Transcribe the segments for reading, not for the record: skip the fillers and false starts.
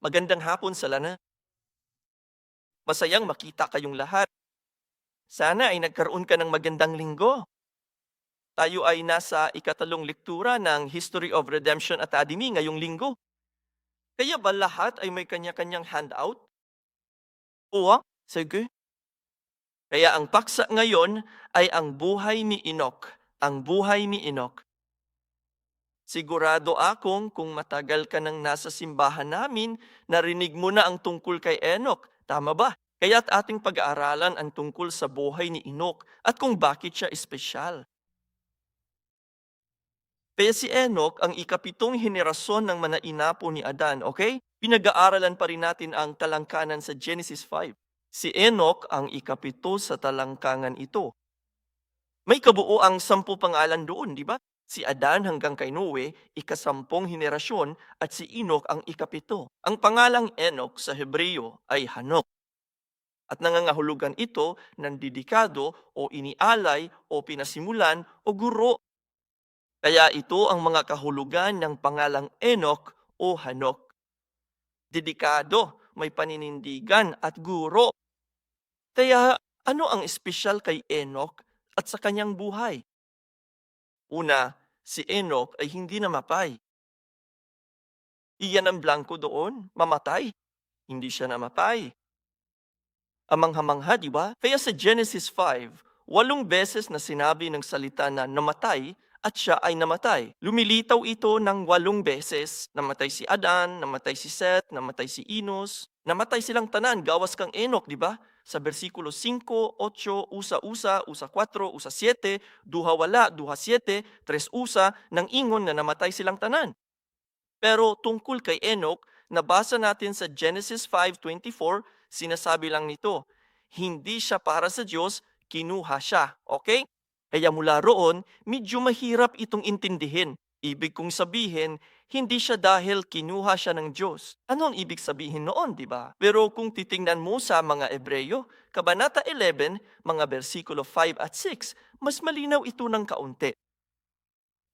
Magandang hapon sa lahat. Masayang makita kayong lahat. Sana ay nagkaroon ka ng magandang linggo. Tayo ay nasa ikatalong lektura ng History of Redemption Academy ngayong linggo. Kaya ba lahat ay may kanya-kanyang handout? Oo, sige. Kaya ang paksa ngayon ay ang buhay ni Enoch. Ang buhay ni Enoch. Sigurado akong kung matagal ka nang nasa simbahan namin, narinig mo na ang tungkol kay Enoch. Tama ba? Kaya't ating pag-aaralan ang tungkol sa buhay ni Enoch at kung bakit siya espesyal. Kaya si Enoch ang ikapitong henerasyon ng manainapo ni Adan, okay? Pinag-aaralan pa rin natin ang talangkanan sa Genesis 5. Si Enoch ang ikapito sa talangkangan ito. May kabuo ang 10 pangalan doon, di ba? Si Adan hanggang kay Noe, ika-10 henerasyon at si Enoch ang ikapito. Ang pangalang Enoch sa Hebreo ay Hanok at nangangahulugan ito ng dedikado o inialay o pinasimulan o guro. Kaya ito ang mga kahulugan ng pangalang Enoch o Hanok. Dedikado, may paninindigan at guro. Kaya ano ang espesyal kay Enoch at sa kanyang buhay? Una, si Enoch ay hindi namatay. Iyan ang blanco doon, mamatay. Hindi siya namatay. Amang-hamangha, di ba? Kaya sa Genesis 5, 8 beses na sinabi ng salita na namatay at siya ay namatay. Lumilitaw ito ng 8 beses. Namatay si Adan, namatay si Seth, namatay si Enos. Namatay silang tanan, gawas kang Enoch, di ba? Sa versikulo 5, 8, usa-usa, usa 4, usa 7, duha wala, duha 7, tres usa, nang ingon na namatay silang tanan. Pero tungkol kay Enoch, nabasa natin sa Genesis 5:24, sinasabi lang nito, hindi siya para sa Diyos, kinuha siya. Okay? Kaya mula roon, medyo mahirap itong intindihin. Ibig kong sabihin, hindi siya dahil kinuha siya ng Diyos. Ano ang ibig sabihin noon, di ba? Pero kung titingnan mo sa mga Ebreyo, Kabanata 11, mga versikulo 5 at 6, mas malinaw ito ng kaunti.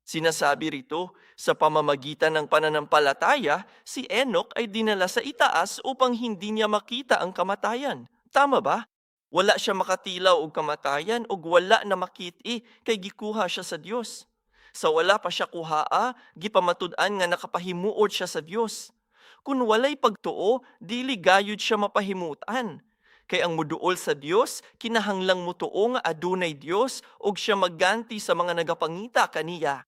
Sinasabi rito, sa pamamagitan ng pananampalataya, si Enoch ay dinala sa itaas upang hindi niya makita ang kamatayan. Tama ba? Wala siya makatilaw og kamatayan ug wala na makiti kay gikuha siya sa Dios. Sa wala pa siya kuhaa, gipamatud-an nga nakapahimuot siya sa Dios. Kung walay pagtuo, dili gayud siya mapahimutan. Kay ang muduol sa Dios, kinahanglang mutuo nga adunay Dios ug siya magganti sa mga nagapangita kaniya.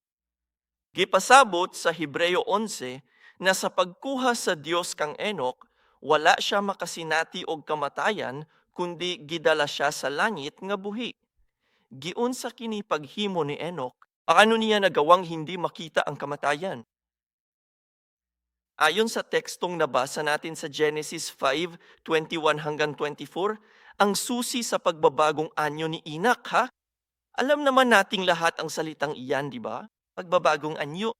Gipasabot sa Hebreo 11 na sa pagkuha sa Dios kang Enoch, wala siya makasinati og kamatayan kundi gidala siya sa langit nga buhi. Giun sa kini paghimo ni Enoch, paano niya nagawang hindi makita ang kamatayan? Ayon sa tekstong nabasa natin sa Genesis 5:21 hanggang 24, ang susi sa pagbabagong anyo ni Enoch, ha? Alam naman nating lahat ang salitang iyan, di ba? Pagbabagong anyo.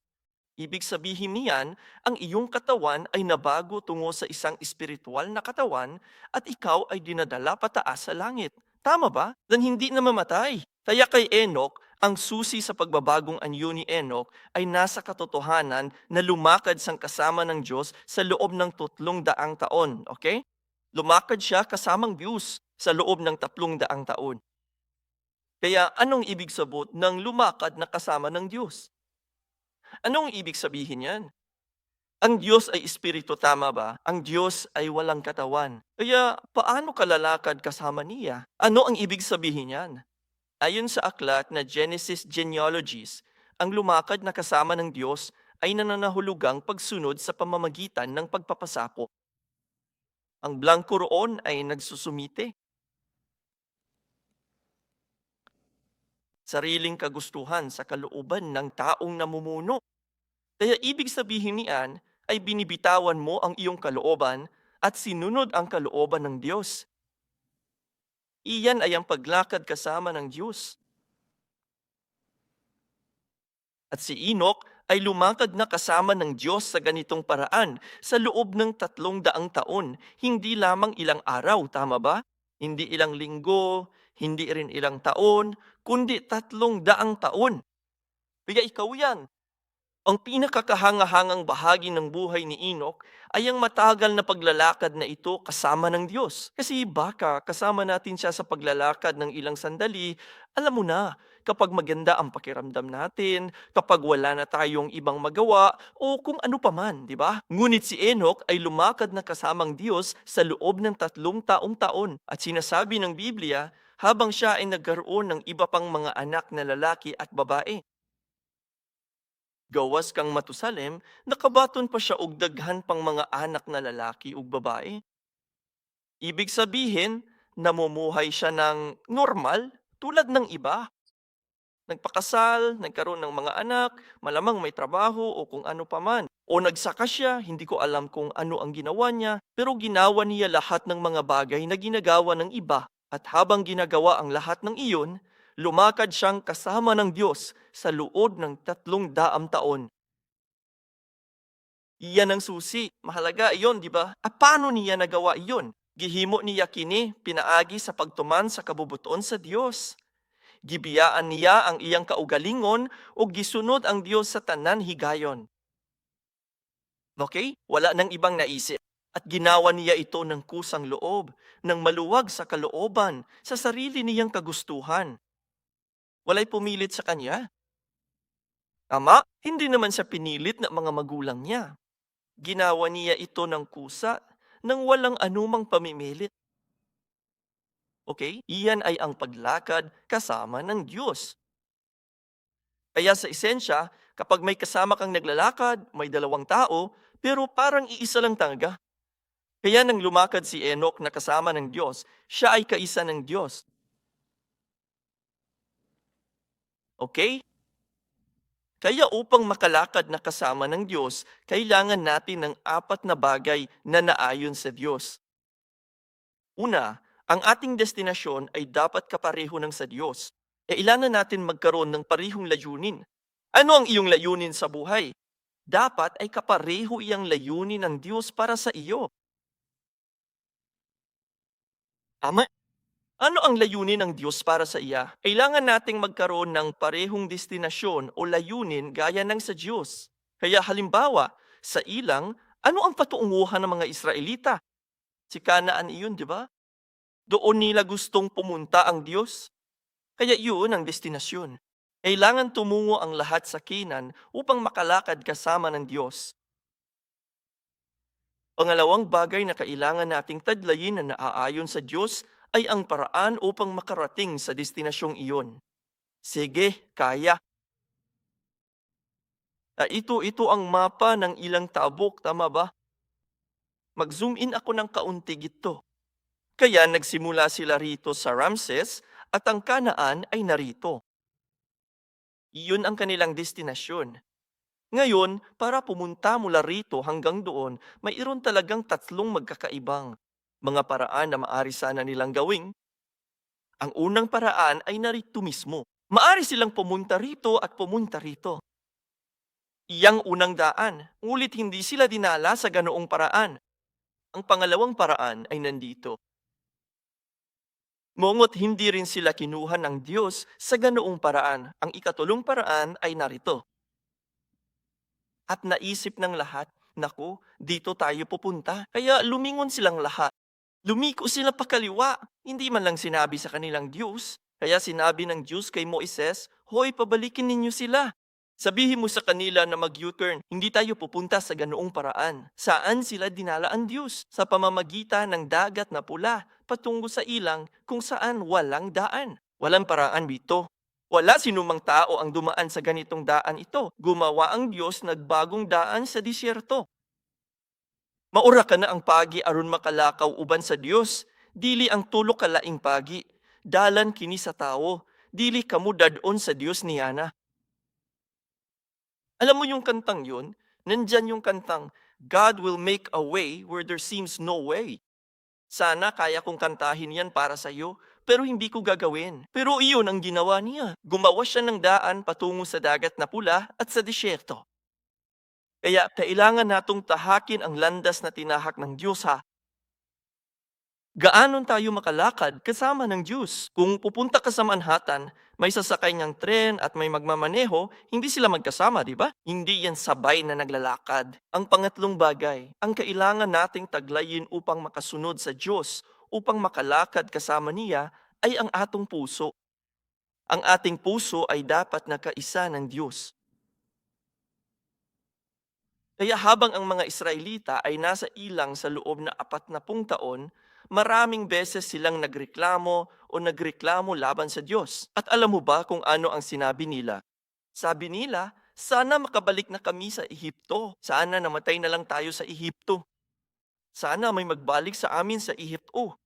Ibig sabihin niyan, ang iyong katawan ay nabago tungo sa isang espiritual na katawan at ikaw ay dinadala pataas sa langit. Tama ba? Dan hindi na mamatay. Kaya kay Enoch, ang susi sa pagbabagong anyo ni Enoch ay nasa katotohanan na lumakad sang kasama ng Diyos sa loob ng 300 taon. Okay? Lumakad siya kasamang Diyos sa loob ng 300 taon. Kaya anong ibig sabot ng lumakad na kasama ng Diyos? Anong ibig sabihin yan? Ang Diyos ay espiritu, tama ba? Ang Diyos ay walang katawan. Kaya paano ka lalakad kasama niya? Ano ang ibig sabihin yan? Ayon sa aklat na Genesis Genealogies, ang lumakad na kasama ng Diyos ay nananahulugang pagsunod sa pamamagitan ng pagpapasapo. Ang blanco roon ay nagsusumite. Sariling kagustuhan sa kalooban ng taong namumuno. Kaya ibig sabihin niyan ay binibitawan mo ang iyong kalooban at sinunod ang kalooban ng Diyos. Iyan ay ang paglakad kasama ng Diyos. At si Enoch ay lumakad na kasama ng Diyos sa ganitong paraan sa loob ng 300 taon, hindi lamang ilang araw, tama ba? Hindi ilang linggo, hindi rin ilang taon, kundi 300 taon. Kaya ikaw yan. Ang pinakakahanga-hangang bahagi ng buhay ni Enoch ay ang matagal na paglalakad na ito kasama ng Diyos. Kasi baka kasama natin siya sa paglalakad ng ilang sandali, alam mo na, kapag maganda ang pakiramdam natin, kapag wala na tayong ibang magawa, o kung ano pa man, di ba? Ngunit si Enoch ay lumakad na kasamang Diyos sa loob ng 3 taong-taon. At sinasabi ng Biblia, habang siya ay nagkaroon ng iba pang mga anak na lalaki at babae. Gawas kang Matusalem, nakabaton pa siya og daghan pang mga anak na lalaki ug babae. Ibig sabihin, namumuhay siya ng normal tulad ng iba. Nagpakasal, nagkaroon ng mga anak, malamang may trabaho o kung ano pa man. O nagsaka siya, hindi ko alam kung ano ang ginawa niya, pero ginawa niya lahat ng mga bagay na ginagawa ng iba. At habang ginagawa ang lahat ng iyon, lumakad siyang kasama ng Diyos sa loob ng 300 taon. Iyan ang susi. Mahalaga iyon, di ba? At paano niya nagawa iyon? Gihimo niya kini pinaagi sa pagtuman sa kabubuton sa Dios. Gibiyaan niya ang iyang kaugalingon o gisunod ang Dios sa tanan higayon. Okay? Wala nang ibang naisip. At ginawa niya ito ng kusang loob, ng maluwag sa kalooban, sa sarili niyang kagustuhan. Walay pumilit sa kanya. Ama, hindi naman siya pinilit ng mga magulang niya. Ginawa niya ito ng kusa, nang walang anumang pamimilit. Okay? Iyan ay ang paglakad kasama ng Diyos. Kaya sa esensya, kapag may kasama kang naglalakad, may 2 tao, pero parang iisa lang talaga. Kaya nang lumakad si Enoch na kasama ng Diyos, siya ay kaisa ng Diyos. Okay? Kaya upang makalakad na kasama ng Diyos, kailangan natin ng 4 na bagay na naayon sa Diyos. Una, ang ating destinasyon ay dapat kapareho ng sa Diyos. Kailangan natin magkaroon ng parehong layunin. Ano ang iyong layunin sa buhay? Dapat ay kapareho iyang layunin ng Diyos para sa iyo. Tama? Ano ang layunin ng Diyos para sa iya? Kailangan nating magkaroon ng parehong destinasyon o layunin gaya ng sa Diyos. Kaya halimbawa, sa ilang, ano ang patunguhan ng mga Israelita? Si Kanaan iyon, di ba? Doon nila gustong pumunta ang Diyos. Kaya yun ang destinasyon. Kailangan tumungo ang lahat sa Canaan upang makalakad kasama ng Diyos. Pangalawang bagay na kailangan nating tadlayin na naaayon sa Diyos ay ang paraan upang makarating sa destinasyong iyon. Sige, kaya. Ito ang mapa ng ilang tabok, tama ba? Mag-zoom in ako ng kaunti gito. Kaya nagsimula sila rito sa Ramses at ang Kanaan ay narito. Iyon ang kanilang destinasyon. Ngayon, para pumunta mula rito hanggang doon, mayroon talagang 3 magkakaibang mga paraan na maari sana nilang gawing. Ang unang paraan ay narito mismo. Maari silang pumunta rito at pumunta rito. Iyang unang daan, ngulit hindi sila dinala sa ganoong paraan. Ang pangalawang paraan ay nandito. Ngunit hindi rin sila kinuha ng Diyos sa ganoong paraan. Ang ikatulong paraan ay narito. At naisip ng lahat, naku, dito tayo pupunta. Kaya lumingon silang lahat. Lumiko sila pakaliwa. Hindi man lang sinabi sa kanilang Diyos. Kaya sinabi ng Diyos kay Moises, "Hoy, pabalikin ninyo sila. Sabihin mo sa kanila na mag-U-turn, hindi tayo pupunta sa ganoong paraan." Saan sila dinala ang Diyos? Sa pamamagitan ng dagat na pula, patungo sa ilang kung saan walang daan. Walang paraan dito. Wala sinumang tao ang dumaan sa ganitong daan ito. Gumawa ang Diyos nagbagong daan sa disyerto. Maura ka na ang pagi aron makalakaw uban sa Dios, dili ang tulo ka laing pagi, dalan kini sa tawo, dili kamo dadon sa Dios niyana. Alam mo yung kantang yun? Nandyan yung kantang, God will make a way where there seems no way. Sana kaya kong kantahin yan para sa iyo, pero hindi ko gagawin. Pero iyon ang ginawa niya. Gumawa siya ng daan patungo sa dagat na pula at sa disyerto. Kaya kailangan natong tahakin ang landas na tinahak ng Diyos ha. Gaanon tayo makalakad kasama ng Diyos? Kung pupunta ka sa Manhattan, May sasakay niyang tren at may magmamaneho, hindi sila magkasama, di ba? Hindi yan sabay na naglalakad. Ang pangatlong bagay, ang kailangan nating taglayin upang makasunod sa Diyos, upang makalakad kasama niya, ay ang atong puso. Ang ating puso ay dapat nakaisa ng Diyos. Kaya habang ang mga Israelita ay nasa ilang sa loob na 40 taon, maraming beses silang nagreklamo laban sa Diyos. At alam mo ba kung ano ang sinabi nila? Sabi nila, sana makabalik na kami sa Ehipto. Sana namatay na lang tayo sa Ehipto. Sana may magbalik sa amin sa Ehipto.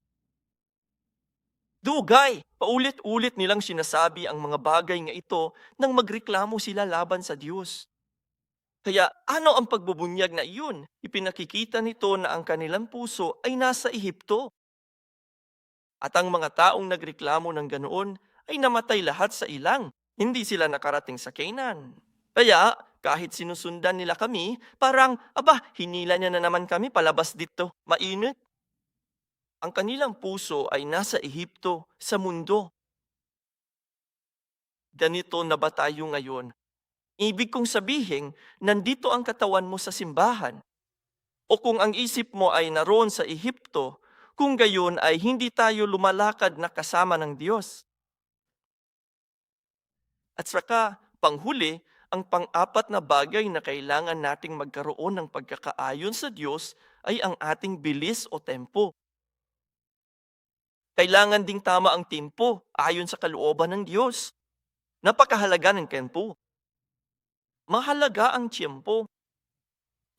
Dugay! Paulit-ulit nilang sinasabi ang mga bagay nga ito nang magreklamo sila laban sa Diyos. Kaya ano ang pagbubunyag na iyon? Ipinakikita nito na ang kanilang puso ay nasa Ehipto. At ang mga taong nagreklamo ng ganoon ay namatay lahat sa ilang. Hindi sila nakarating sa Canaan. Kaya kahit sinusundan nila kami, parang, hinila niya na naman kami palabas dito. Mainit. Ang kanilang puso ay nasa Ehipto, sa mundo. Ganito na ba tayo ngayon? Ibig kong sabihin, nandito ang katawan mo sa simbahan. O kung ang isip mo ay naroon sa Ehipto, kung gayon ay hindi tayo lumalakad na kasama ng Diyos. At saka, panghuli, ang pang-apat na bagay na kailangan nating magkaroon ng pagkakaayon sa Diyos ay ang ating bilis o tempo. Kailangan ding tama ang tempo ayon sa kalooban ng Diyos. Napakahalaga ng tempo. Mahalaga ang tiyempo.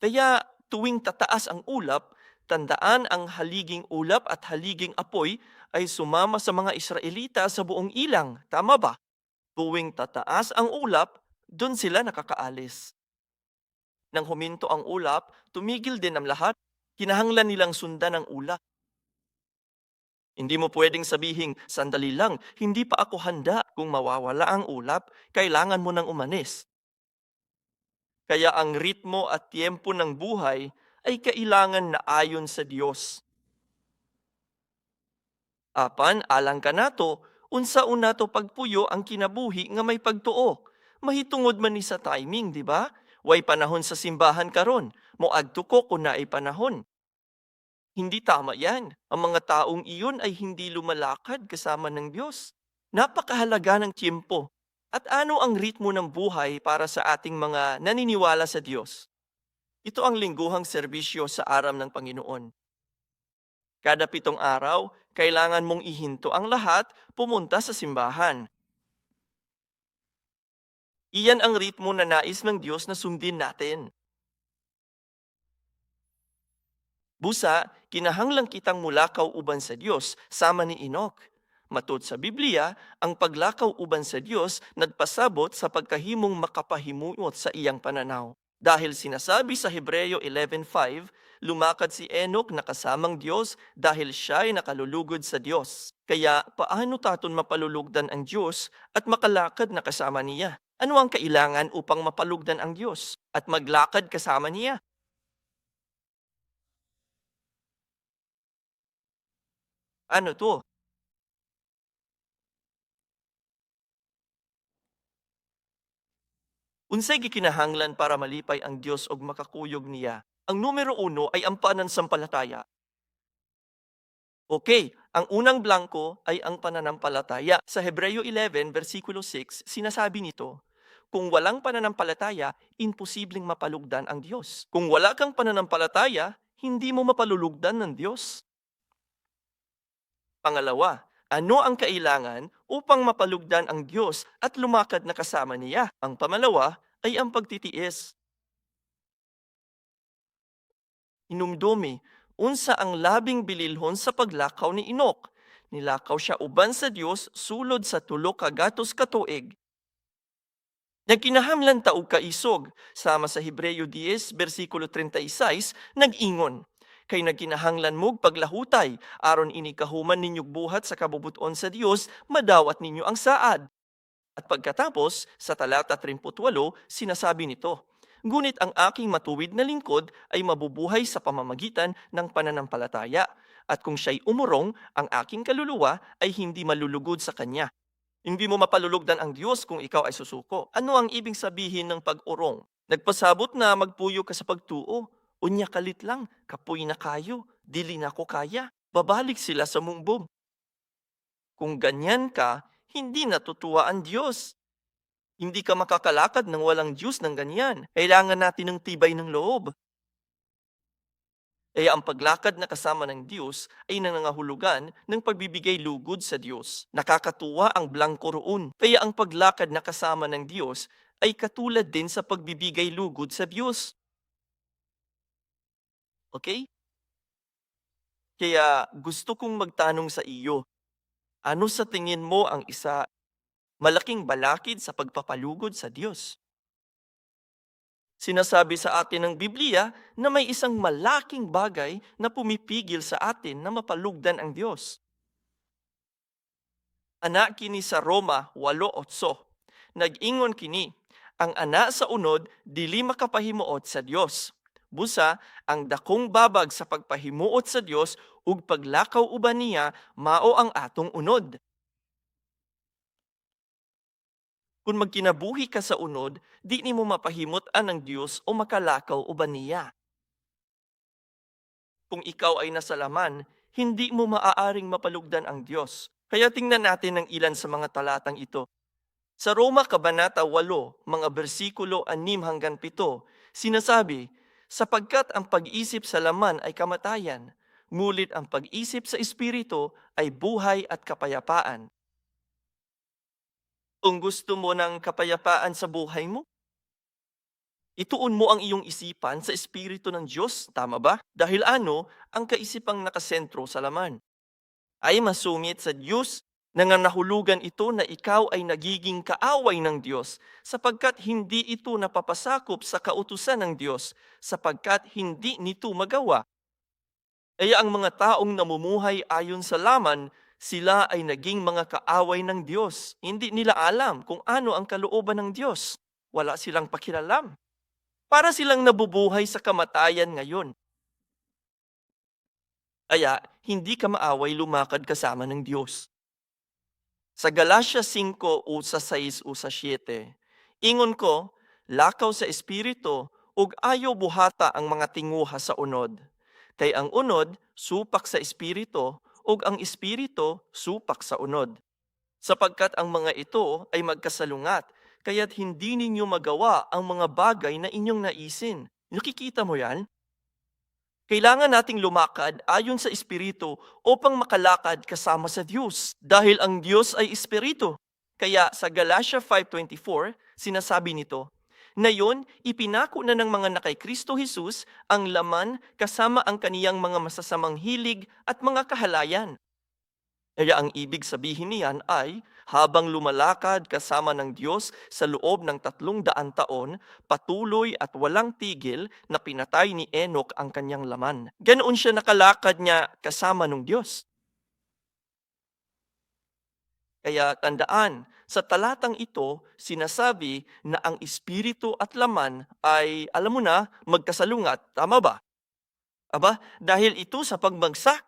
Kaya tuwing tataas ang ulap, tandaan ang haliging ulap at haliging apoy ay sumama sa mga Israelita sa buong ilang. Tama ba? Tuwing tataas ang ulap, doon sila nakakaalis. Nang huminto ang ulap, tumigil din ang lahat. Kinahanglan nilang sundan ang ulap. Hindi mo pwedeng sabihin, sandali lang, hindi pa ako handa. Kung mawawala ang ulap, kailangan mo nang umalis. Kaya ang ritmo at tiempo ng buhay ay kailangan na ayon sa Diyos. Apan, alang ka nato, unsa-una to pagpuyo ang kinabuhi nga may pagtuo. Mahitungod man ni sa timing, di ba? Way panahon sa simbahan karon, moadto ko kung naay panahon. Hindi tama yan. Ang mga taong iyon ay hindi lumalakad kasama ng Diyos. Napakahalaga ng tiyempo. At ano ang ritmo ng buhay para sa ating mga naniniwala sa Diyos? Ito ang lingguhang serbisyo sa aram ng Panginoon. Kada 7 araw, kailangan mong ihinto ang lahat, pumunta sa simbahan. Iyan ang ritmo na nais ng Diyos na sundin natin. Busa, kinahanglang kitang mulakaw uban sa Diyos, sama ni Enoch. Matod sa Biblia, ang paglakaw uban sa Diyos nagpasabot sa pagkahimong makapahimuot sa iyang pananaw. Dahil sinasabi sa Hebreo 11:5, lumakad si Enoch na kasamang Diyos dahil siya ay nakalulugod sa Diyos. Kaya paano taton mapalulugdan ang Diyos at makalakad na kasama niya? Ano ang kailangan upang mapalugdan ang Diyos at maglakad kasama niya? Ano to? Unsay gikinahanglan para malipay ang Dios og makakuyog niya? Ang numero 1 ay ang pananampalataya. Okay, ang unang blanko ay ang pananampalataya. Sa Hebreo 11 versikulo 6, sinasabi nito, kung walang pananampalataya, imposibleng mapalugdan ang Diyos. Kung wala kang pananampalataya, hindi mo mapalulugdan ng Diyos. Pangalawa, ano ang kailangan upang mapalugdan ang Diyos at lumakad na kasama niya? Ang pamalawa ay ang pagtitiis. Inumdumi, unsa ang labing bililhon sa paglakaw ni Enoch. Nilakaw siya uban sa Dios sulod sa 300 ka tuig. Nagkinahanglan ta og kaisog, sama sa Hebreo 10 bersikulo 36, nag-ingon, kay nagkinahanglan mog paglahutay, aron ini kahuman ninyog buhat sa kabubuton sa Dios, madawat ninyo ang saad. At pagkatapos, sa talata 38, sinasabi nito, ngunit ang aking matuwid na lingkod ay mabubuhay sa pamamagitan ng pananampalataya, at kung siya'y umurong, ang aking kaluluwa ay hindi malulugod sa kanya. Hindi mo mapalulugdan ang Diyos kung ikaw ay susuko. Ano ang ibig sabihin ng pag-urong? Nagpasabot na magpuyo ka sa pagtuo. Unya kalit lang, kapoy na kayo, dili na ko kaya. Babalik sila sa mumbong. Kung ganyan ka, hindi natutuwa ang Diyos. Hindi ka makakalakad ng walang Diyos ng ganyan. Kailangan natin ng tibay ng loob. Kaya ang paglakad na kasama ng Diyos ay nangangahulugan ng pagbibigay lugod sa Diyos. Nakakatuwa ang blangko roon. Kaya ang paglakad na kasama ng Diyos ay katulad din sa pagbibigay lugod sa Diyos. Okay? Kaya gusto kong magtanong sa iyo, ano sa tingin mo ang isa malaking balakid sa pagpapalugod sa Diyos? Sinasabi sa atin ng Biblia na may isang malaking bagay na pumipigil sa atin na mapalugdan ang Diyos. Anak kini sa Roma 8:8. Nag-ingon kini, ang ana sa unod dili makapahimuot sa Dios. Busa ang dakong babag sa pagpahimuot sa Dios ug paglakaw uban niya mao ang atong unod. Kung magkinabuhi ka sa unod, di nimo mapahimot-an ng Dios o makalakaw uban niya. Kung ikaw ay nasa laman, hindi mo maaaring mapalugdan ang Diyos. Kaya tingnan natin ang ilan sa mga talatang ito. Sa Roma Kabanata 8, mga bersikulo 6 hanggang 7, sinasabi, sapagkat ang pag-isip sa laman ay kamatayan, ngulit ang pag-isip sa espiritu ay buhay at kapayapaan. Kung gusto mo ng kapayapaan sa buhay mo, ituon mo ang iyong isipan sa espiritu ng Diyos, tama ba? Dahil ano, ang kaisipang nakasentro sa laman ay masungit sa Diyos, nangangahulugan ito na ikaw ay nagiging kaaway ng Diyos sapagkat hindi ito napapasakop sa kautusan ng Diyos sapagkat hindi nito magawa. Kaya ang mga taong namumuhay ayon sa laman, sila ay naging mga kaaway ng Diyos. Hindi nila alam kung ano ang kalooban ng Diyos. Wala silang pakialam. Para silang nabubuhay sa kamatayan ngayon. Kaya, hindi ka maaway lumakad kasama ng Diyos. Sa Galatia 5 o sa 6 o sa 7, ingon ko, lakaw sa espiritu, ug ayaw buhata ang mga tinguha sa unod. Kay ang unod, supak sa espiritu, ug ang espiritu, supak sa unod. Sapagkat ang mga ito ay magkasalungat, kaya't hindi ninyo magawa ang mga bagay na inyong naisin. Nakikita mo yan? Kailangan nating lumakad ayon sa Espiritu upang makalakad kasama sa Diyos. Dahil ang Diyos ay Espiritu. Kaya sa Galatia 5:24, sinasabi nito, ngayon, ipinako na ng mga na kay Kristo Jesus ang laman kasama ang kaniyang mga masasamang hilig at mga kahalayan. Kaya ang ibig sabihin niyan ay, habang lumalakad kasama ng Diyos sa loob ng 300 taon, patuloy at walang tigil na pinatay ni Enoch ang kanyang laman. Ganoon siya nakalakad niya kasama ng Diyos. Kaya tandaan, sa talatang ito, sinasabi na ang espiritu at laman ay, alam mo na, magkasalungat. Tama ba? Aba, dahil ito sa pagbagsak.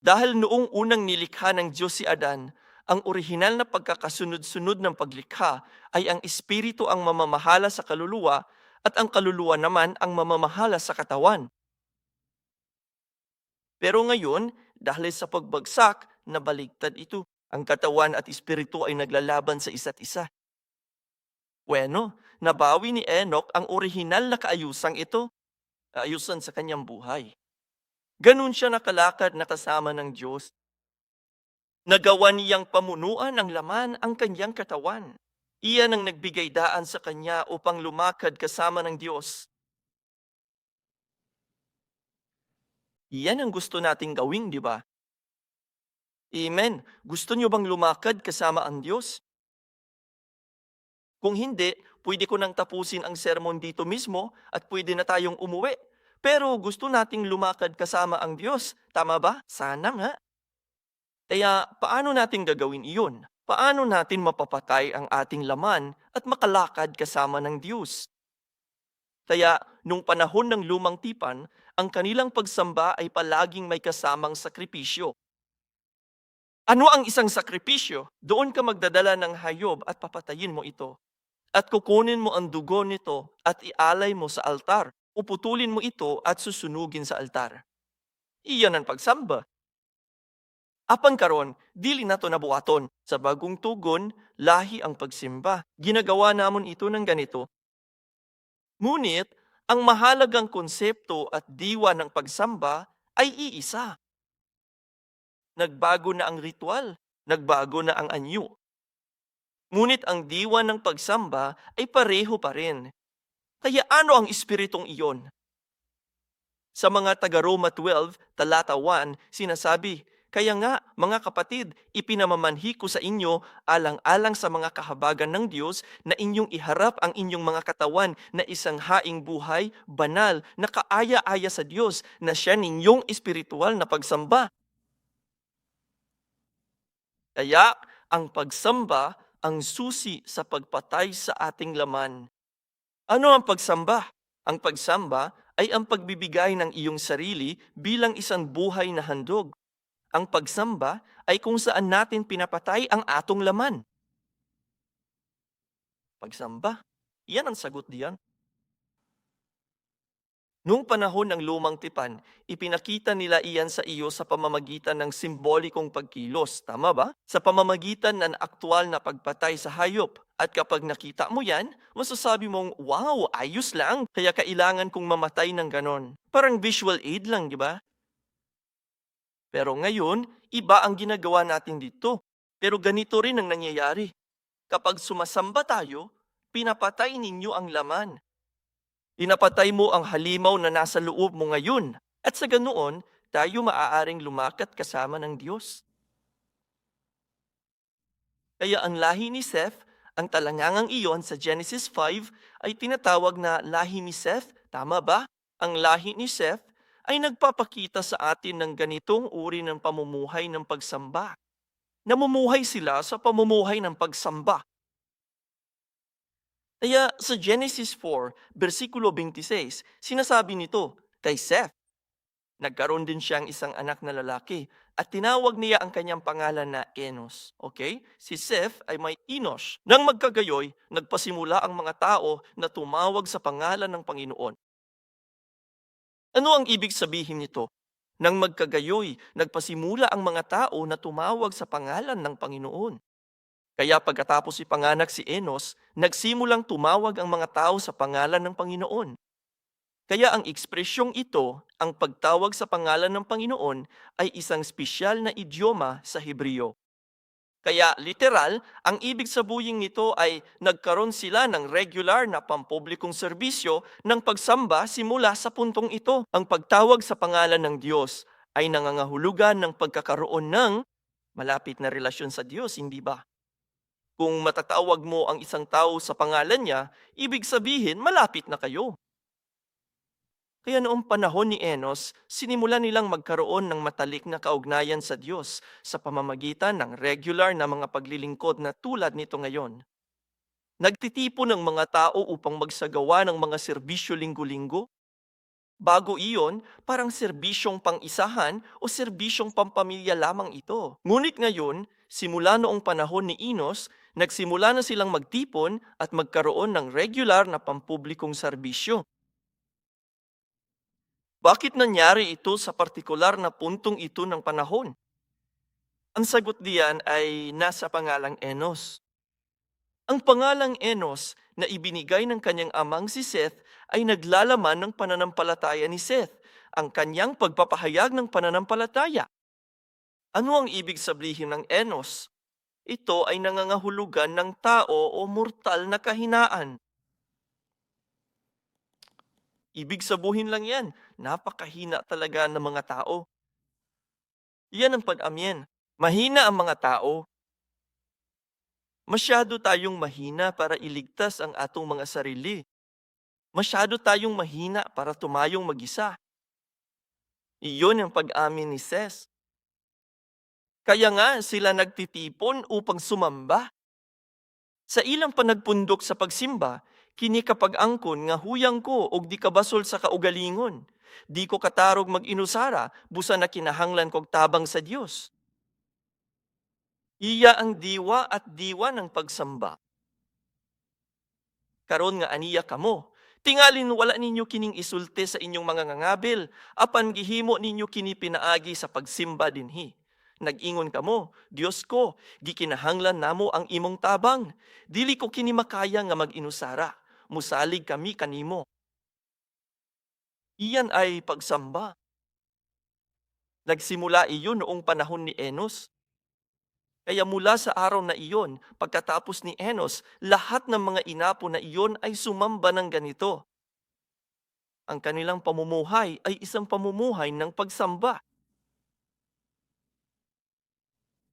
Dahil noong unang nilikha ng Diyos si Adan, ang orihinal na pagkakasunod-sunod ng paglikha ay ang espiritu ang mamamahala sa kaluluwa at ang kaluluwa naman ang mamamahala sa katawan. Pero ngayon, dahil sa pagbagsak, nabaligtad ito. Ang katawan at espiritu ay naglalaban sa isa't isa. Bueno, nabawi ni Enoch ang orihinal na kaayusang ito, kaayusan sa kanyang buhay. Ganun siya nakalakad na kasama ng Diyos. Nagawa niyang pamunuan ng laman ang kanyang katawan. Iyan ang nagbigay daan sa kanya upang lumakad kasama ng Diyos. Iyan ang gusto nating gawin, di ba? Amen. Gusto niyo bang lumakad kasama ang Diyos? Kung hindi, pwede ko nang tapusin ang sermon dito mismo at pwede na tayong umuwi. Pero gusto nating lumakad kasama ang Diyos. Tama ba? Sana nga. Kaya paano natin gagawin iyon? Paano natin mapapatay ang ating laman at makalakad kasama ng Diyos? Kaya nung panahon ng lumang tipan, ang kanilang pagsamba ay palaging may kasamang sakripisyo. Ano ang isang sakripisyo? Doon ka magdadala ng hayop at papatayin mo ito. At kukunin mo ang dugo nito at ialay mo sa altar. Puputulin mo ito at susunugin sa altar. Iyan ang pagsamba. Apan karon, dili nato nabuhaton. Sa bagong tugon, lahi ang pagsimba. Ginagawa namon ito ng ganito. Ngunit, ang mahalagang konsepto at diwa ng pagsamba ay iisa. Nagbago na ang ritual, nagbago na ang anyo. Ngunit ang diwa ng pagsamba ay pareho pa rin. Kaya ano ang espiritong iyon? Sa mga taga-Roma 12, talata 1, sinasabi, "Kaya nga, mga kapatid, ipinamamanhi ko sa inyo alang-alang sa mga kahabagan ng Diyos na inyong iharap ang inyong mga katawan na isang haing buhay, banal, na kaaya-aya sa Diyos, na siya ninyong espiritual na pagsamba." Kaya, ang pagsamba ang susi sa pagpatay sa ating laman. Ano ang pagsamba? Ang pagsamba ay ang pagbibigay ng iyong sarili bilang isang buhay na handog. Ang pagsamba ay kung saan natin pinapatay ang atong laman. Pagsamba, iyan ang sagot diyan. Noong panahon ng lumang tipan, ipinakita nila iyan sa iyo sa pamamagitan ng simbolikong pagkilos. Tama ba? Sa pamamagitan ng aktual na pagpatay sa hayop. At kapag nakita mo yan, masasabi mong, wow, ayos lang. Kaya kailangan kong mamatay ng ganon. Parang visual aid lang, di ba? Pero ngayon, iba ang ginagawa natin dito. Pero ganito rin ang nangyayari. Kapag sumasamba tayo, pinapatay ninyo ang laman. Pinapatay mo ang halimaw na nasa loob mo ngayon. At sa ganoon, tayo maaaring lumakat kasama ng Diyos. Kaya ang lahi ni Seth, ang talangangang iyon sa Genesis 5 ay tinatawag na lahi ni Seth. Tama ba? Ang lahi ni Seth ay nagpapakita sa atin ng ganitong uri ng pamumuhay ng pagsamba. Namumuhay sila sa pamumuhay ng pagsamba. Kaya sa Genesis 4, versikulo 26, sinasabi nito, kay Seth, nagkaroon din siyang isang anak na lalaki at tinawag niya ang kanyang pangalan na Enos. Okay? Si Seth ay may Enosh. Nang magkagayoy, nagpasimula ang mga tao na tumawag sa pangalan ng Panginoon. Ano ang ibig sabihin nito? Nang magkagayoy, nagpasimula ang mga tao na tumawag sa pangalan ng Panginoon. Kaya pagkatapos ipanganak si Enos, nagsimulang tumawag ang mga tao sa pangalan ng Panginoon. Kaya ang ekspresyong ito, ang pagtawag sa pangalan ng Panginoon, ay isang espesyal na idioma sa Hebreo. Kaya literal, ang ibig sabihin nito ay nagkaroon sila ng regular na pampublikong serbisyo ng pagsamba simula sa puntong ito. Ang pagtawag sa pangalan ng Diyos ay nangangahulugan ng pagkakaroon ng malapit na relasyon sa Diyos, hindi ba? Kung matatawag mo ang isang tao sa pangalan niya, ibig sabihin malapit na kayo. Kaya noong panahon ni Enos, sinimulan nilang magkaroon ng matalik na kaugnayan sa Diyos sa pamamagitan ng regular na mga paglilingkod na tulad nito ngayon. Nagtitipon ng mga tao upang magsagawa ng mga serbisyo linggo-linggo. Bago iyon, parang serbisyong pang-isahan o serbisyong pampamilya lamang ito. Ngunit ngayon, simula noong panahon ni Enos, nagsimula na silang magtipon at magkaroon ng regular na pampublikong serbisyo. Bakit nangyari ito sa partikular na puntong ito ng panahon? Ang sagot diyan ay nasa pangalang Enos. Ang pangalang Enos na ibinigay ng kanyang amang si Seth ay naglalaman ng pananampalataya ni Seth, ang kanyang pagpapahayag ng pananampalataya. Ano ang ibig sabihin ng Enos? Ito ay nangangahulugan ng tao o mortal na kahinaan. Ibig sabihin lang yan, napakahina talaga ng mga tao. Yan ang pag-amyen. Mahina ang mga tao. Masyado tayong mahina para iligtas ang atong mga sarili. Masyado tayong mahina para tumayong mag-isa. Iyon ang pag-amin ni Seth. Kaya nga sila nagtitipon upang sumamba. Sa ilang panagpundok sa pagsimba, kini kapag angkon nga huyang ko og di kabasol sa kaugalingon. Di ko katarog mag-inusara, busa na kinahanglan kog tabang sa Dios. Iya ang diwa at diwa ng pagsamba. Karon nga aniya kamo. Tingalin wala ninyo kining isulti sa inyong mga ngangabil, apan gihimo ninyo kini pinaagi sa pagsimba dinhi. Nag-ingon kamo, Dios ko, gikinahanglan namo ang imong tabang. Dili ko kini makaya nga mag-inusara. Musalig kami kanimo. Iyan ay pagsamba. Nagsimula iyon noong panahon ni Enos. Kaya mula sa araw na iyon, pagkatapos ni Enos, lahat ng mga inapo na iyon ay sumamba ng ganito. Ang kanilang pamumuhay ay isang pamumuhay ng pagsamba.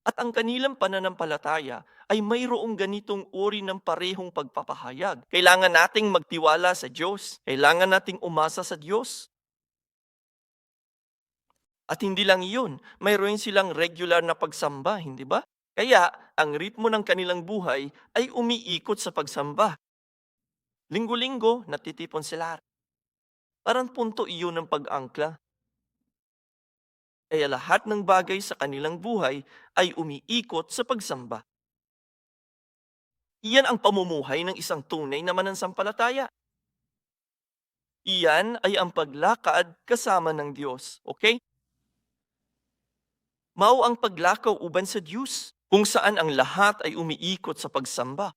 At ang kanilang pananampalataya ay mayroong ganitong uri ng parehong pagpapahayag. Kailangan nating magtiwala sa Diyos. Kailangan nating umasa sa Diyos. At hindi lang iyon, mayroon silang regular na pagsamba, hindi ba? Kaya, ang ritmo ng kanilang buhay ay umiikot sa pagsamba. Linggo-linggo, natitipon sila. Parang punto iyon ng pag-angkla. Kaya lahat ng bagay sa kanilang buhay ay umiikot sa pagsamba. Iyan ang pamumuhay ng isang tunay na mananampalataya. Iyan ay ang paglakad kasama ng Diyos. Okay? Mao ang paglakaw uban sa Diyos, kung saan ang lahat ay umiikot sa pagsamba.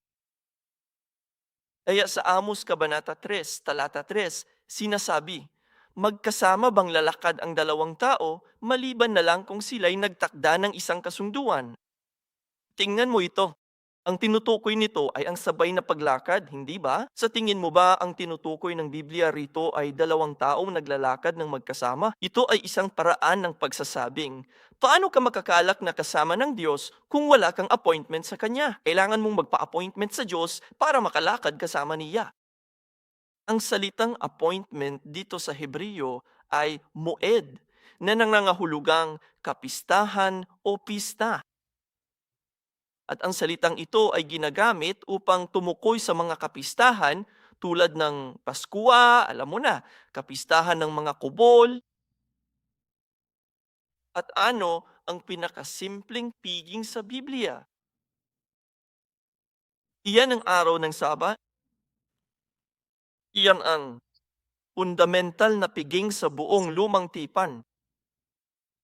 Kaya sa Amos Kabanata 3, Talata 3, sinasabi, magkasama bang lalakad ang dalawang tao, maliban na lang kung sila'y nagtakda ng isang kasunduan? Tingnan mo ito. Ang tinutukoy nito ay ang sabay na paglakad, hindi ba? Sa tingin mo ba ang tinutukoy ng Biblia rito ay dalawang taong naglalakad ng magkasama? Ito ay isang paraan ng pagsasabing, paano ka makakalak na kasama ng Diyos kung wala kang appointment sa Kanya? Kailangan mong magpa-appointment sa Diyos para makalakad kasama niya. Ang salitang appointment dito sa Hebreo ay moed, na nangangahulugang kapistahan o pista. At ang salitang ito ay ginagamit upang tumukoy sa mga kapistahan tulad ng Paskua, alam mo na, kapistahan ng mga kubol, at ano ang pinakasimpleng piging sa Biblia. Iyan ang araw ng Sabat. Iyan ang fundamental na piging sa buong lumang tipan.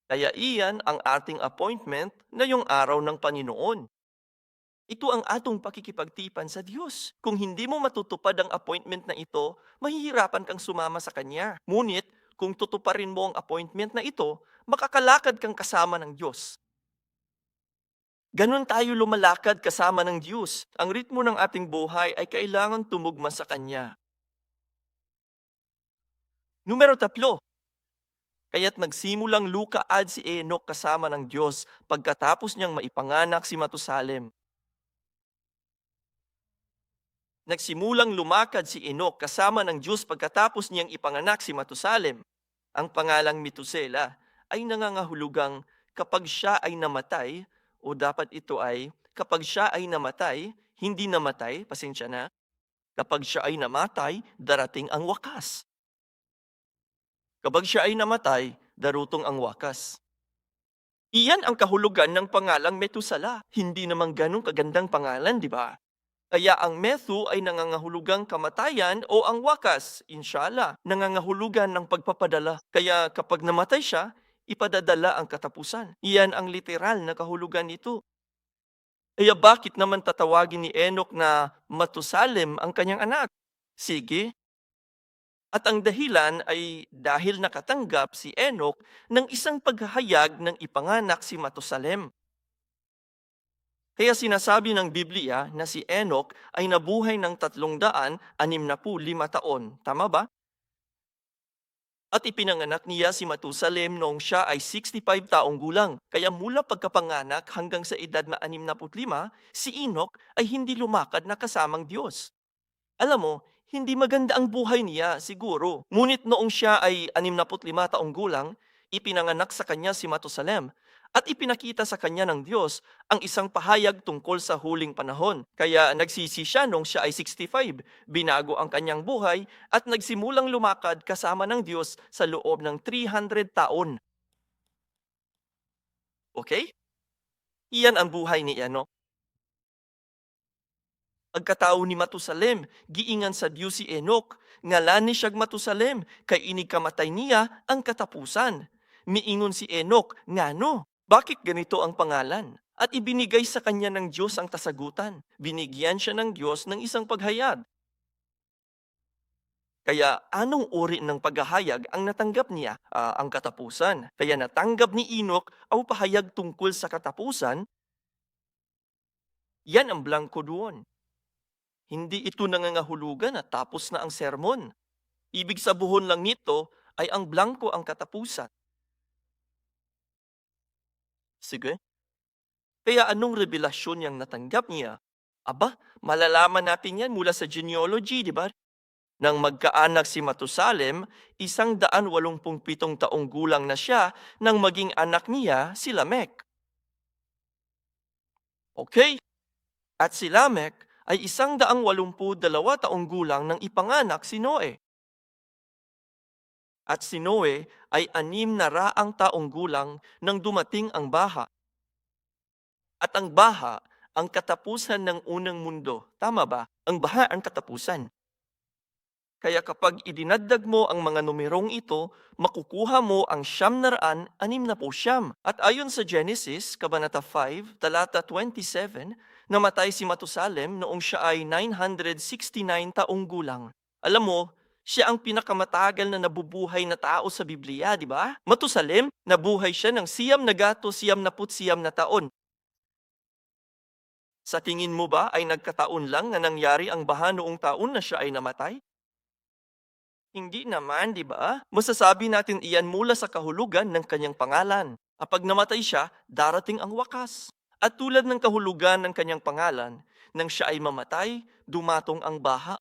Kaya iyan ang ating appointment na yung araw ng Panginoon. Ito ang atong pakikipagtipan sa Diyos. Kung hindi mo matutupad ang appointment na ito, mahihirapan kang sumama sa Kanya. Ngunit, kung tutuparin mo ang appointment na ito, makakalakad kang kasama ng Diyos. Ganon tayo lumalakad kasama ng Diyos. Ang ritmo ng ating buhay ay kailangan tumugma sa Kanya. Numero 3, kaya't nagsimulang lukaad si Enoch kasama ng Diyos pagkatapos niyang maipanganak si Matusalem. Nagsimulang lumakad si Enoch kasama ng Diyos pagkatapos niyang ipanganak si Matusalem. Ang pangalang Metusela ay nangangahulugang kapag siya ay namatay, o dapat ito ay kapag siya ay namatay, hindi namatay, pasensya na, kapag siya ay namatay, darating ang wakas. Kapag siya ay namatay, darutong ang wakas. Iyan ang kahulugan ng pangalang Metusala. Hindi naman ganong kagandang pangalan, di ba? Kaya ang Methu ay nangangahulugang kamatayan o ang wakas, inshallah, nangangahulugan ng pagpapadala. Kaya kapag namatay siya, ipadadala ang katapusan. Iyan ang literal na kahulugan nito. Kaya bakit naman tatawagin ni Enoch na Matusalem ang kanyang anak? Sige. At ang dahilan ay dahil nakatanggap si Enoch ng isang paghahayag ng ipanganak si Matusalem. Kaya sinasabi ng Biblia na si Enoch ay nabuhay ng 365 taon. Tama ba? At ipinanganak niya si Matusalem noong siya ay 65 taong gulang. Kaya mula pagkapanganak hanggang sa edad na 65, si Enoch ay hindi lumakad na kasamang Diyos. Alam mo, hindi maganda ang buhay niya siguro. Ngunit noong siya ay 65 taong gulang, ipinanganak sa kanya si Matusalem at ipinakita sa kanya ng Diyos ang isang pahayag tungkol sa huling panahon. Kaya nagsisi siya noong siya ay 65, binago ang kanyang buhay at nagsimulang lumakad kasama ng Diyos sa loob ng 300 taon. Okay? Iyan ang buhay ni Enoch. Agkatao ni Matusalem, giingan sa Dios si Enoch, ngalan ni siyag Matusalem, kay inig kamatay niya ang katapusan. Miingon si Enoch, ngano, bakit ganito ang pangalan? At ibinigay sa kanya ng Diyos ang kasagutan. Binigyan siya ng Diyos ng isang paghayag. Kaya anong uri ng paghahayag ang natanggap niya? Ang katapusan. Kaya natanggap ni Enoch ang pahayag tungkol sa katapusan, yan ang blanko doon. Hindi ito nangangahulugan na tapos na ang sermon. Ibig sabuhon lang nito ay ang blanko ang katapusan. Sige. Kaya anong revelasyon yang natanggap niya? Aba, malalaman natin yan mula sa genealogy, di ba? Nang magkaanak si Matusalem, 187 taong gulang na siya nang maging anak niya si Lamech. Okay? At si Lamech ay 182 taong gulang nang ipanganak si Noe. At si Noe ay 600 taong gulang nang dumating ang baha. At ang baha, ang katapusan ng unang mundo. Tama ba? Ang baha ang katapusan. Kaya kapag idinagdag mo ang mga numerong ito, makukuha mo ang 969. At ayon sa Genesis, Kabanata 5, talata 27, namatay si Matusalem noong siya ay 969 taong gulang. Alam mo, siya ang pinakamatagal na nabubuhay na tao sa Biblia, di ba? Matusalem, nabuhay siya ng 999 na taon. Sa tingin mo ba ay nagkataon lang na nangyari ang baha noong taon na siya ay namatay? Hindi naman, di ba? Masasabi natin iyan mula sa kahulugan ng kanyang pangalan. Kapag namatay siya, darating ang wakas. At tulad ng kahulugan ng kanyang pangalan, nang siya ay mamatay, dumatong ang baha.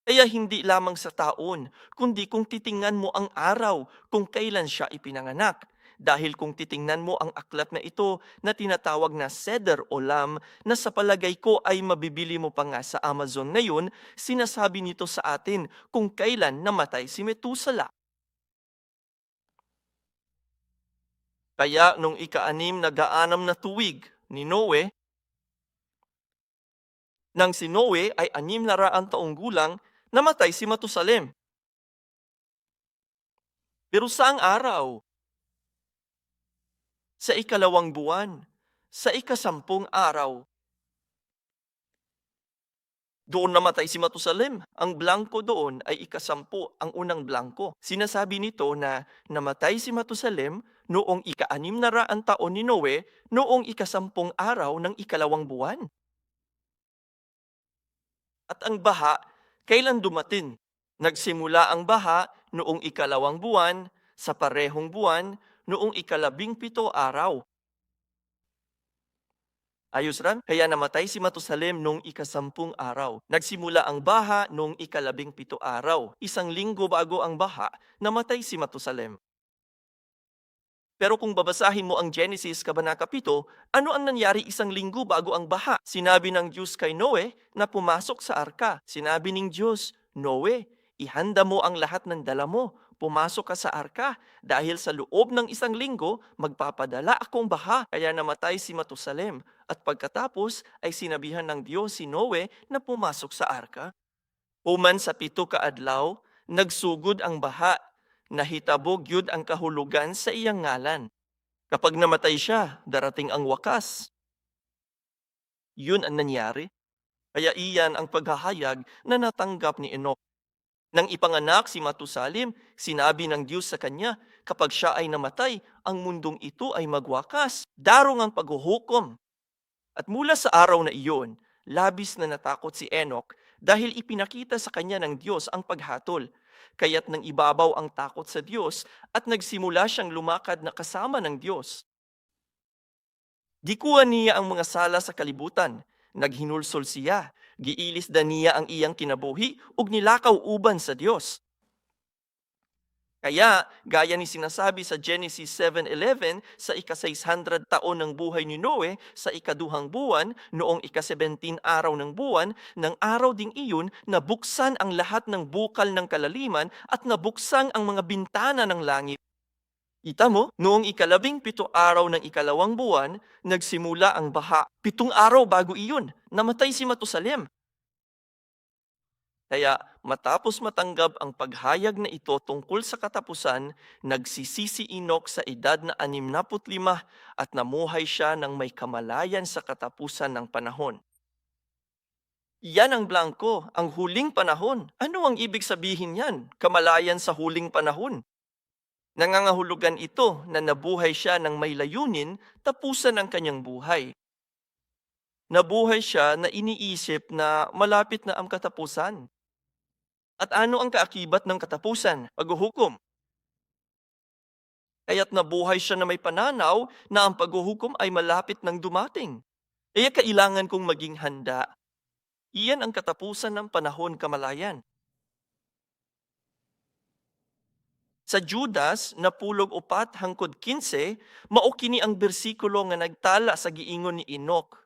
Kaya hindi lamang sa taon, kundi kung titingnan mo ang araw kung kailan siya ipinanganak. Dahil kung titingnan mo ang aklat na ito na tinatawag na Seder o Lam na sa palagay ko ay mabibili mo pa nga sa Amazon ngayon, sinasabi nito sa atin kung kailan namatay si Metusala. Kaya nung ika-6 na gaanam na tuwig ni Noe, nang si Noe ay 600 taong gulang, namatay si Matusalem. Pero saang araw? Sa ikalawang buwan, sa ika-10 araw. Doon namatay si Matusalem. Ang blanko doon ay ika-10, ang unang blanko. Sinasabi nito na namatay si Matusalem noong ika-600 taon ni Noe noong ika-10 araw ng ikalawang buwan. At ang baha, kailan dumating? Nagsimula ang baha noong ikalawang buwan, sa parehong buwan, noong ika-17 araw. Ayos ran? Kaya namatay si Matusalem noong ika-10 araw. Nagsimula ang baha noong ika-17 araw. 1 linggo bago ang baha, namatay si Matusalem. Pero kung babasahin mo ang Genesis Kabanata 7, ano ang nangyari 1 linggo bago ang baha? Sinabi ng Diyos kay Noe na pumasok sa arka. Sinabi ng Diyos, Noe, ihanda mo ang lahat ng dala mo. Pumasok ka sa arka dahil sa loob ng 1 linggo, magpapadala akong baha. Kaya namatay si Matusalem. At pagkatapos ay sinabihan ng Diyos si Noe na pumasok sa arka. Human sa 7 kaadlaw, nagsugod ang baha. Nahitabog yun ang kahulugan sa iyang ngalan. Kapag namatay siya, darating ang wakas. Yun ang nangyari. Kaya iyan ang paghahayag na natanggap ni Enoch. Nang ipanganak si Matusalem, sinabi ng Diyos sa kanya, kapag siya ay namatay, ang mundong ito ay magwakas. Darong ang paghuhukom. At mula sa araw na iyon, labis na natakot si Enoch dahil ipinakita sa kanya ng Diyos ang paghatol. Kaya't nang ibabaw ang takot sa Diyos at nagsimula siyang lumakad na kasama ng Diyos. Gikuha niya ang mga sala sa kalibutan, naghinulsol siya, giilis da niya ang iyang kinabuhi ug nilakaw uban sa Diyos. Kaya, gaya ni sinasabi sa Genesis 7:11, sa ika-600 taon ng buhay ni Noe, sa ika-2 buwan, noong ika-17 araw ng buwan, ng araw ding iyon, nabuksan ang lahat ng bukal ng kalaliman at nabuksan ang mga bintana ng langit. Kita mo, noong ika-17 araw ng ika-2 buwan, nagsimula ang baha. 7 araw bago iyon, namatay si Matusalem. Kaya matapos matanggap ang paghayag na ito tungkol sa katapusan, nagsisisi Enoch sa edad na 65 at namuhay siya ng may kamalayan sa katapusan ng panahon. Yan ang blanco, ang huling panahon. Ano ang ibig sabihin yan? Kamalayan sa huling panahon. Nangangahulugan ito na nabuhay siya ng may layunin, tapusan ang kanyang buhay. Nabuhay siya na iniisip na malapit na ang katapusan. At ano ang kaakibat ng katapusan? Paghuhukom. Kaya't nabuhay siya na may pananaw na ang paghuhukom ay malapit ng dumating. Kaya kailangan kong maging handa. Iyan ang katapusan ng panahon kamalayan. Sa Judas, napulog 4 hangkod 15, mao kini ang bersikulo nga nagtala sa giingon ni Enoch.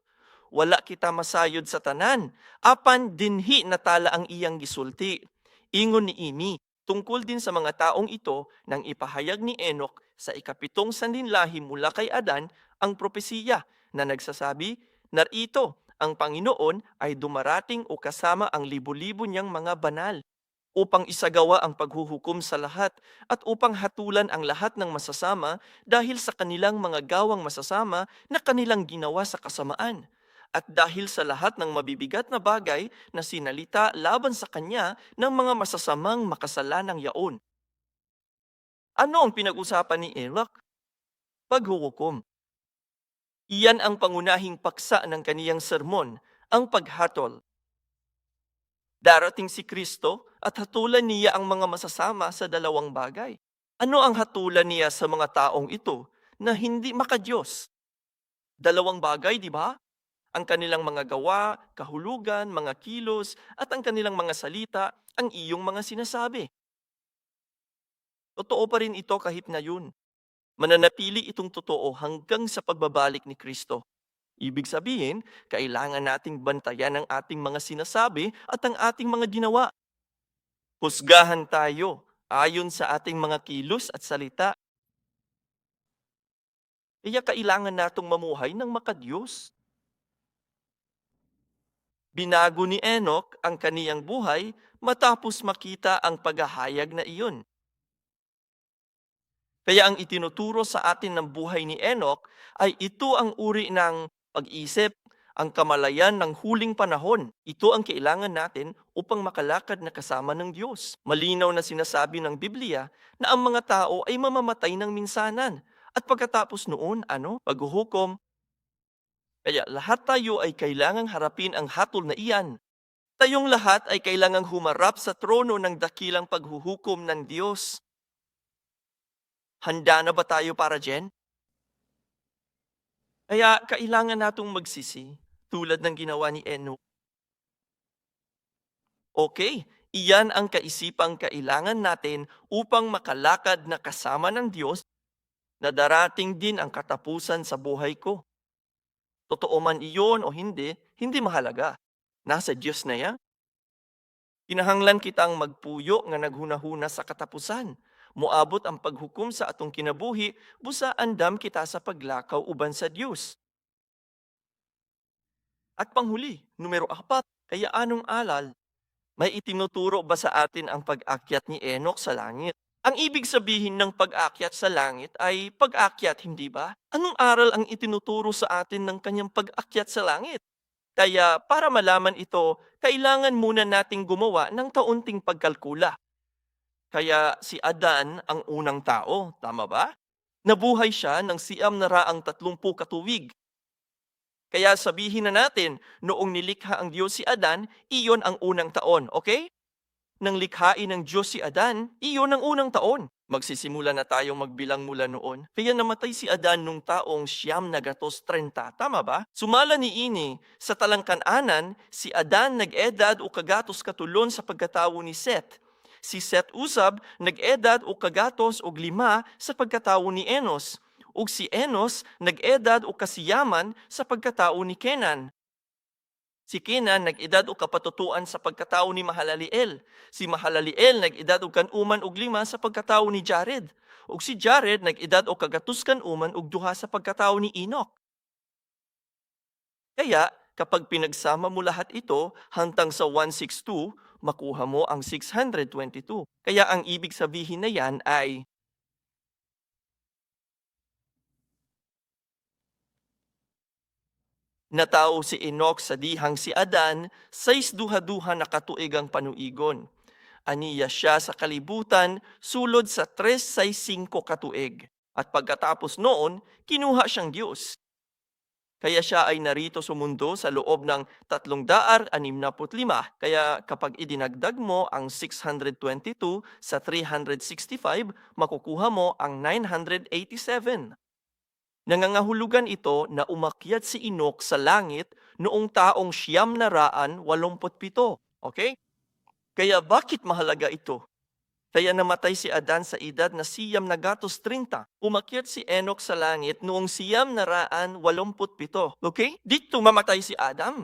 Wala kita masayod sa tanan, apan dinhi natala ang iyang gisulti. Ingon ni Ini, tungkol din sa mga taong ito nang ipahayag ni Enoch sa ika-7 sanlinlahi mula kay Adan ang propesiya na nagsasabi, narito, ang Panginoon ay dumarating o kasama ang libo-libo niyang mga banal upang isagawa ang paghuhukom sa lahat at upang hatulan ang lahat ng masasama dahil sa kanilang mga gawang masasama na kanilang ginawa sa kasamaan at dahil sa lahat ng mabibigat na bagay na sinalita laban sa kanya ng mga masasamang makasalanang yaon. Ano ang pinag-usapan ni Enoch? Paghuhukom. Iyan ang pangunahing paksa ng kaniyang sermon, ang paghatol. Darating si Kristo at hatulan niya ang mga masasama sa dalawang bagay. Ano ang hatulan niya sa mga taong ito na hindi makadiyos? Dalawang bagay, di ba? Ang kanilang mga gawa, kahulugan, mga kilos, at ang kanilang mga salita, ang iyong mga sinasabi. Totoo pa rin ito kahit ngayon. Mananatili itong totoo hanggang sa pagbabalik ni Kristo. Ibig sabihin, kailangan nating bantayan ang ating mga sinasabi at ang ating mga ginawa. Husgahan tayo ayon sa ating mga kilos at salita. Kaya kailangan natong mamuhay ng makadiyos. Binago ni Enoch ang kaniyang buhay matapos makita ang paghahayag na iyon. Kaya ang itinuturo sa atin ng buhay ni Enoch ay ito ang uri ng pag-isip, ang kamalayan ng huling panahon. Ito ang kailangan natin upang makalakad na kasama ng Diyos. Malinaw na sinasabi ng Biblia na ang mga tao ay mamamatay ng minsanan. At pagkatapos noon, paghuhukom. Kaya lahat tayo ay kailangang harapin ang hatol na iyan. Tayong lahat ay kailangang humarap sa trono ng dakilang paghuhukom ng Diyos. Handa na ba tayo para dyan? Kaya kailangan natong magsisi tulad ng ginawa ni Enoch. Okay, iyan ang kaisipang kailangan natin upang makalakad na kasama ng Diyos na darating din ang katapusan sa buhay ko. Totoo man iyon o hindi, hindi mahalaga. Nasa Diyos na yan. Kinahanglan kitang magpuyo nga naghunahuna sa katapusan. Moabot ang paghukom sa atong kinabuhi, busa andam kita sa paglakaw uban sa Diyos. At panghuli, numero 4, kaya anong alal? May itinuturo ba sa atin ang pag-akyat ni Enoch sa langit? Ang ibig sabihin ng pag-akyat sa langit ay pag-akyat, hindi ba? Anong aral ang itinuturo sa atin ng kanyang pag-akyat sa langit? Kaya para malaman ito, kailangan muna nating gumawa ng kaunting pagkalkula. Kaya si Adan ang unang tao, tama ba? Nabuhay siya ng 930 katuwig. Kaya sabihin na natin, noong nilikha ang Diyos si Adan, iyon ang unang taon, okay? Nang likhain ng Diyos si Adan, iyon ang unang taon. Magsisimula na tayong magbilang mula noon. Kaya namatay si Adan nung taong 930, tama ba? Sumala ni Ini, sa talangkananan, si Adan nag-edad o kagatos katulon sa pagkatawo ni Seth. Si Seth usab nag-edad o kagatos og 5 sa pagkatawo ni Enos. Ug si Enos nag-edad o kasiyaman sa pagkatao ni Kenan. Si Kenan nag-edad o kapatutuan sa pagkatao ni Mahalaliel. Si Mahalaliel nag-edad o kanuman og 5 sa pagkatao ni Jared. ug si Jared nag-edad o kagatuskan uman og duha sa pagkatawo ni Enoch. Kaya, kapag pinagsama mo lahat ito hangtang sa 162, makuha mo ang 622. Kaya ang ibig sabihin na yan ay natao si Enoch sa dihang si Adan, 6 duha-duha na katuig ang panuigon. Aniya siya sa kalibutan, sulod sa 365 katuig. At pagkatapos noon, kinuha siyang Diyos. Kaya siya ay narito sa mundo sa loob ng 365. Kaya kapag idinagdag mo ang 622 sa 365, makukuha mo ang 987. Nangangahulugan ito na umakyat si Enoch sa langit noong taong 987. Okay? Kaya bakit mahalaga ito? Kaya namatay si Adan sa edad na 930. Umakyat si Enoch sa langit noong 987. Okay? Dito mamatay si Adam.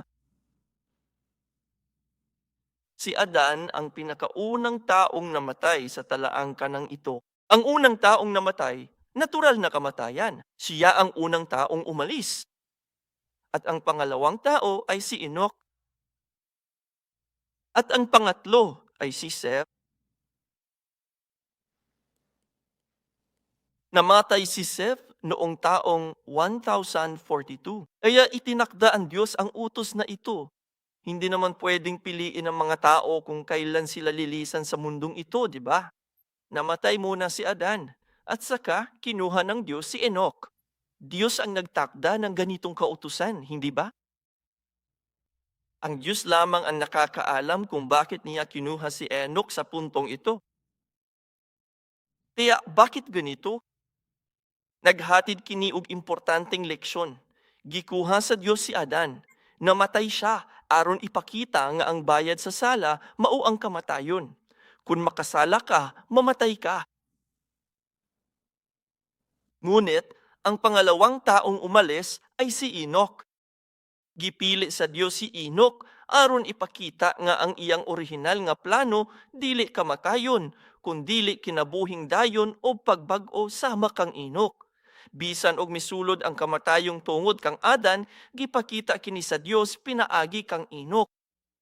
Si Adan ang pinakaunang taong namatay sa talaang kanang ito. Ang unang taong namatay, natural na kamatayan. Siya ang unang taong umalis. At ang pangalawang tao ay si Enoch. At ang pangatlo ay si Seth. Namatay si Seth noong taong 1042. Kaya itinakda ang Diyos ang utos na ito. Hindi naman pwedeng piliin ng mga tao kung kailan sila lilisan sa mundong ito, di ba? Namatay muna si Adan at saka kinuha ng Diyos si Enoch. Diyos ang nagtakda ng ganitong kautusan, hindi ba? Ang Diyos lamang ang nakakaalam kung bakit niya kinuha si Enoch sa puntong ito. Kaya bakit ganito? Naghatid kini og importanteng leksyon. Gikuha sa Dios si Adan. Namatay siya aron ipakita nga ang bayad sa sala mao ang kamatayon. Kung makasala ka, mamatay ka. Ngunit ang pangalawang taong umalis ay si Enoch. Gipili sa Dios si Enoch aron ipakita nga ang iyang orihinal nga plano dili kamatayon, kundili kinabuhing dayon o pagbag-o sama kang Enoch. Bisan og misulod ang kamatayong tungod kang Adan, gipakita kini sa Dios pinaagi kang Enoch.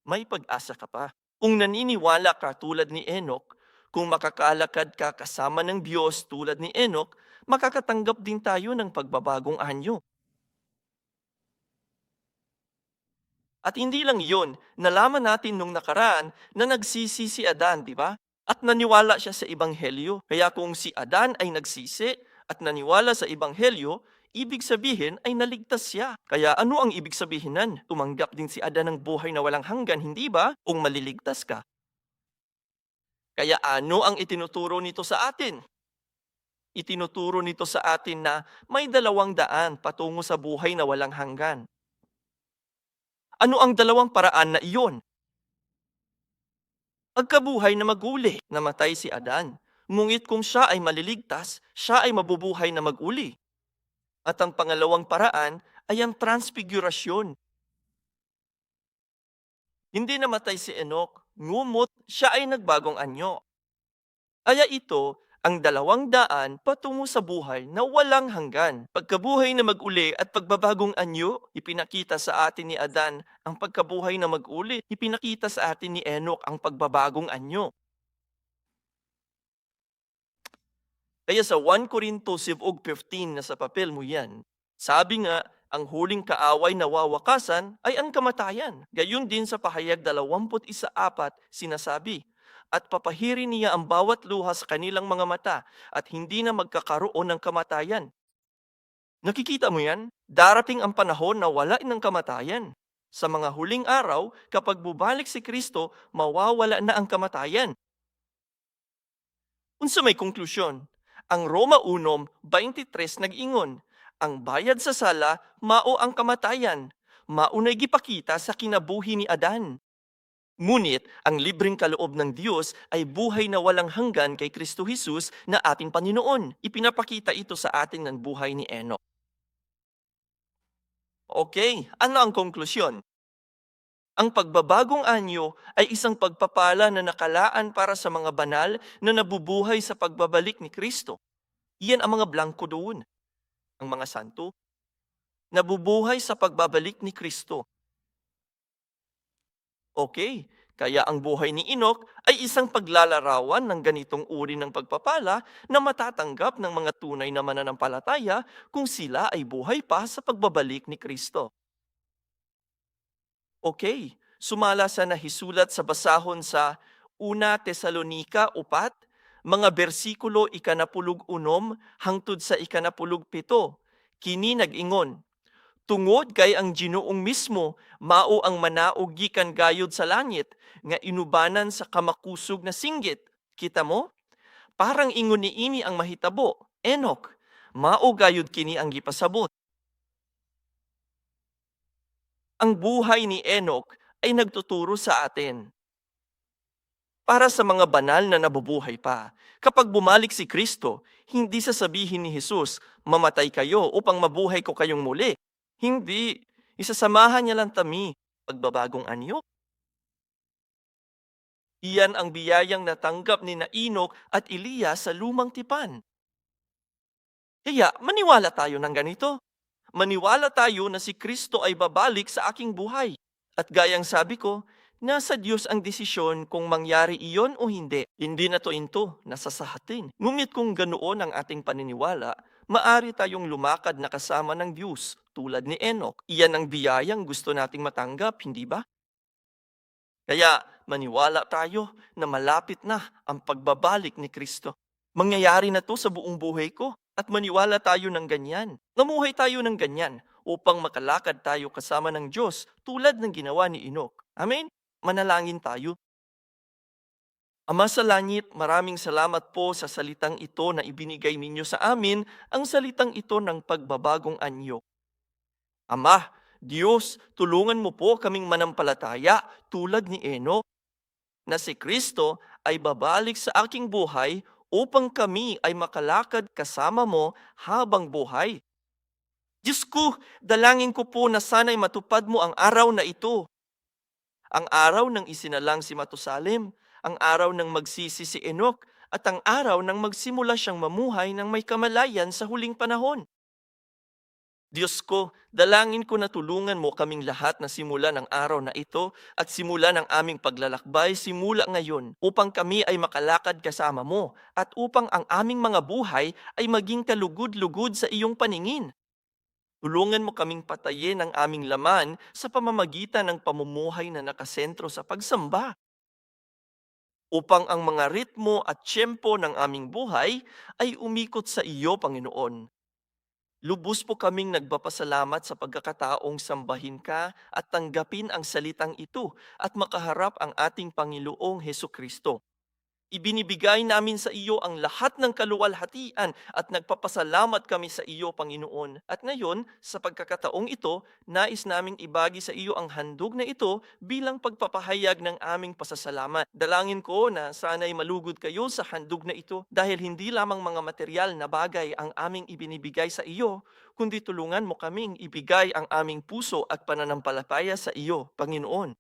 May pag-asa ka pa. Kung naniniwala ka tulad ni Enoch, kung makakalakad ka kasama ng Diyos tulad ni Enoch, makakatanggap din tayo ng pagbabagong anyo. At hindi lang yun, nalaman natin nung nakaraan na nagsisi si Adan, di ba? At naniwala siya sa Ebanghelyo. Kaya kung si Adan ay nagsisi at naniwala sa Ebanghelyo, ibig sabihin ay naligtas siya. Kaya ano ang ibig sabihin nan? Tumanggap din si Adan ng buhay na walang hanggan, hindi ba? Kung maliligtas ka. Kaya ano ang itinuturo nito sa atin? Itinuturo nito sa atin na may 200 patungo sa buhay na walang hanggan. Ano ang 2 paraan na iyon? Pagkabuhay na maguli, namatay si Adan. Ngunit kung siya ay maliligtas, siya ay mabubuhay na maguli. At ang pangalawang paraan ay ang transfigurasyon. Hindi namatay si Enoch, ngumot siya ay nagbagong anyo. Kaya ito ang 200 patungo sa buhay na walang hanggan. Pagkabuhay na mag-uli at pagbabagong anyo, ipinakita sa atin ni Adan ang pagkabuhay na mag-uli. Ipinakita sa atin ni Enoch ang pagbabagong anyo. Kaya sa 1 Corinto 15 na sa papel mo yan, sabi nga, ang huling kaaway na wawakasan ay ang kamatayan. Gayon din sa pahayag 21:4 sinasabi, at papahirin niya ang bawat luha sa kanilang mga mata at hindi na magkakaroon ng kamatayan. Nakikita mo yan? Darating ang panahon na wala ng kamatayan. Sa mga huling araw, kapag bubalik si Kristo, mawawala na ang kamatayan. Unsa may konklusyon? Ang Roma 1:23 nag-ingon, ang bayad sa sala mao ang kamatayan. Maunay gipakita sa kinabuhi ni Adan. Ngunit ang libreng kaloob ng Diyos ay buhay na walang hanggan kay Kristo Jesus na ating Panginoon. Ipinapakita ito sa atin ng buhay ni Enoch. Okay, ano ang konklusyon? Ang pagbabagong anyo ay isang pagpapala na nakalaan para sa mga banal na nabubuhay sa pagbabalik ni Kristo. Iyan ang mga blanco doon, ang mga santo, nabubuhay sa pagbabalik ni Kristo. Okay, kaya ang buhay ni Enoch ay isang paglalarawan ng ganitong uri ng pagpapala na matatanggap ng mga tunay na mananampalataya kung sila ay buhay pa sa pagbabalik ni Kristo. Okay, sumala sa nahisulat sa basahon sa Una Tesalonika 4, mga bersikulo ikanapulug unom hangtod sa ikanapulug pito. Kini nag-ingon, tungod kay ang Ginoong mismo mao ang manaog gikan gayod sa langit nga inubanan sa kamakusog na singgit. Kita mo? Parang ingon niini ang mahitabo. Enoch, mao gayod kini ang gipasabot. Ang buhay ni Enoch ay nagtuturo sa atin para sa mga banal na nabubuhay pa. Kapag bumalik si Kristo, hindi sasabihin ni Jesus, mamatay kayo upang mabuhay ko kayong muli. Hindi. Isasamahan niya lang kami, pagbabagong anyo. Iyan ang biyayang natanggap ni Enoch at Eliya sa lumang tipan. Kaya maniwala tayo ng ganito. Maniwala tayo na si Kristo ay babalik sa aking buhay. At gayang sabi ko, nasa Diyos ang desisyon kung mangyari iyon o hindi. Hindi na to into, nasa sa atin. Ngunit kung ganoon ang ating paniniwala, maari tayong lumakad na kasama ng Diyos tulad ni Enoch. Iyan ang biyayang gusto nating matanggap, hindi ba? Kaya maniwala tayo na malapit na ang pagbabalik ni Kristo. Mangyayari na to sa buong buhay ko at maniwala tayo ng ganyan. Namuhay tayo ng ganyan upang makalakad tayo kasama ng Diyos tulad ng ginawa ni Enoch. Amen? Manalangin tayo. Ama sa langit, maraming salamat po sa salitang ito na ibinigay ninyo sa amin, ang salitang ito ng pagbabagong anyo. Ama, Diyos, tulungan mo po kaming manampalataya tulad ni Enoch na si Kristo ay babalik sa aking buhay upang kami ay makalakad kasama mo habang buhay. Diyos ko, dalangin ko po na sana'y matupad mo ang araw na ito. Ang araw ng isinalang si Matusalem, ang araw ng magsisi si Enoch, at ang araw ng magsimula siyang mamuhay ng may kamalayan sa huling panahon. Diyos ko, dalangin ko na tulungan mo kaming lahat na simula ng araw na ito at simula ng aming paglalakbay simula ngayon upang kami ay makalakad kasama mo at upang ang aming mga buhay ay maging kalugod-lugod sa iyong paningin. Tulungan mo kaming patayin ang aming laman sa pamamagitan ng pamumuhay na nakasentro sa pagsamba upang ang mga ritmo at tiyempo ng aming buhay ay umikot sa iyo, Panginoon. Lubos po kaming nagpapasalamat sa pagkakataong sambahin ka at tanggapin ang salitang ito at makaharap ang ating Panginoong Hesukristo. Ibinibigay namin sa iyo ang lahat ng kaluwalhatian at nagpapasalamat kami sa iyo, Panginoon. At ngayon, sa pagkakataong ito, nais naming ibagi sa iyo ang handog na ito bilang pagpapahayag ng aming pasasalamat. Dalangin ko na sana'y malugod kayo sa handog na ito dahil hindi lamang mga material na bagay ang aming ibinibigay sa iyo, kundi tulungan mo kaming ibigay ang aming puso at pananampalataya sa iyo, Panginoon.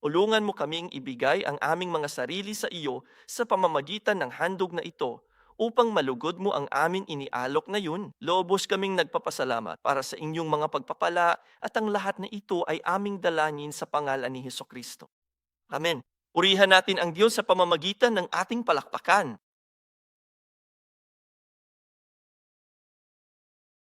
Ulungan mo kaming ibigay ang aming mga sarili sa iyo sa pamamagitan ng handog na ito upang malugod mo ang aming inialok na yun. Lobos kaming nagpapasalamat para sa inyong mga pagpapala at ang lahat na ito ay aming dalangin sa pangalan ni Hesukristo. Amen. Purihan natin ang Diyos sa pamamagitan ng ating palakpakan.